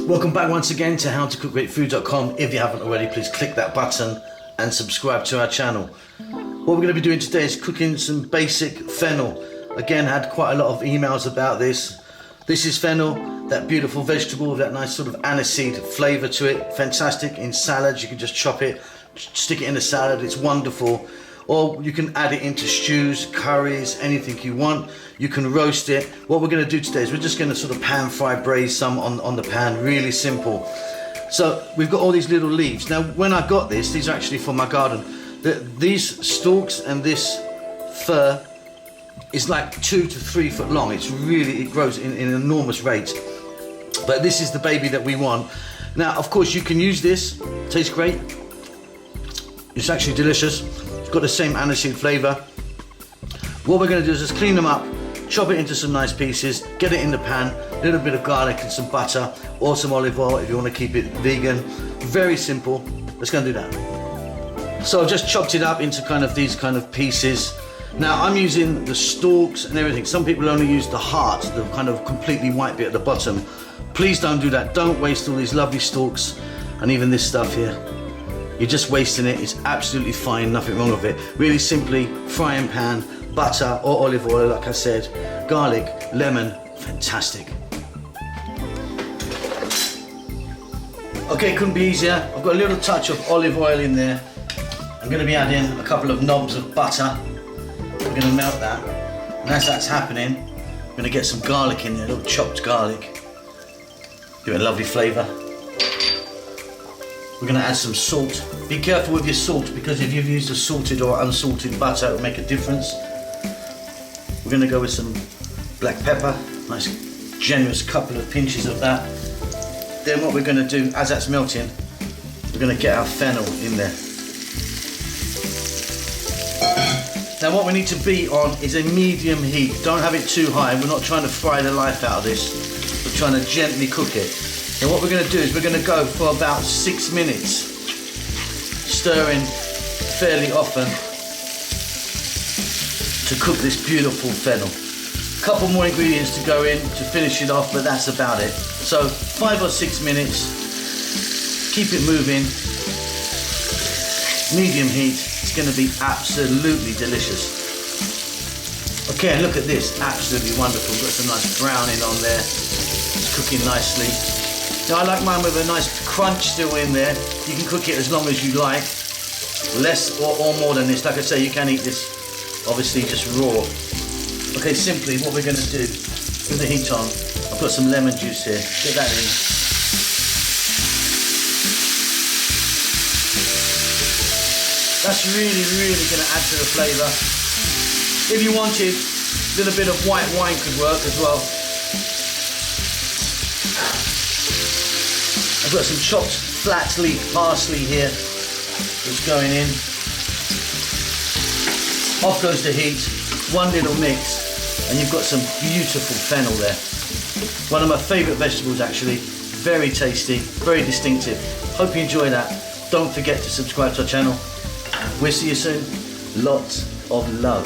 Welcome back once again to howtocookgreatfood.com. If you haven't already, please click that button and subscribe to our channel. What we're going to be doing today is cooking some basic fennel. Again, had quite a lot of emails about this. This is fennel, that beautiful vegetable with that nice sort of aniseed flavour to it. Fantastic in salads. You can just chop it, stick it in a salad. It's wonderful. Or you can add it into stews, curries, anything you want. You can roast it. What we're going to do today is we're just going to sort of pan fry, braise some on the pan. Really simple. So we've got all these little leaves. Now when I got this, these are actually from my garden. These stalks and this fir is like 2 to 3 foot long. It grows in enormous rates. But this is the baby that we want. Now of course you can use this. Tastes great. It's actually delicious. It's got the same aniseed flavour. What we're going to do is just clean them up, chop it into some nice pieces, get it in the pan, a little bit of garlic and some butter or some olive oil if you want to keep it vegan. Very simple. Let's go and do that. So I've just chopped it up into these kind of pieces. Now I'm using the stalks and everything. Some people only use the heart, the kind of completely white bit at the bottom. Please don't do that. Don't waste all these lovely stalks and even this stuff here. You're just wasting it. It's absolutely fine, nothing wrong with it. Really simply, frying pan, butter or olive oil, like I said, garlic, lemon, fantastic. Okay, couldn't be easier. I've got a little touch of olive oil in there. I'm going to be adding a couple of knobs of butter. We're going to melt that. And as that's happening, I'm going to get some garlic in there, a little chopped garlic. Give it a lovely flavour. We're going to add some salt. Be careful with your salt because if you've used a salted or unsalted butter, it will make a difference. We're going to go with some black pepper, nice generous couple of pinches of that. Then what we're going to do, as that's melting, we're going to get our fennel in there. Now what we need to be on is a medium heat. Don't have it too high. We're not trying to fry the life out of this. We're trying to gently cook it. And what we're going to do is we're going to go for about 6 minutes, stirring fairly often to cook this beautiful fennel. Couple more ingredients to go in to finish it off, but that's about it. So 5 or 6 minutes, keep it moving, medium heat. It's going to be absolutely delicious. Okay, and look at this, absolutely wonderful. Got some nice browning on there. It's cooking nicely. Now I like mine with a nice crunch still in there. You can cook it as long as you like, less or more than this. Like I say, you can eat this obviously just raw. Okay, simply what we're going to do with the heat on, I've got some lemon juice here, get that in. That's really going to add to the flavour. If you wanted, a little bit of white wine could work as well. I've got some chopped flat leaf parsley here that's going in. Off goes the heat, one little mix, and you've got some beautiful fennel there. One of my favourite vegetables actually, very tasty, very distinctive. Hope you enjoy that. Don't forget to subscribe to our channel. We'll see you soon. Lots of love.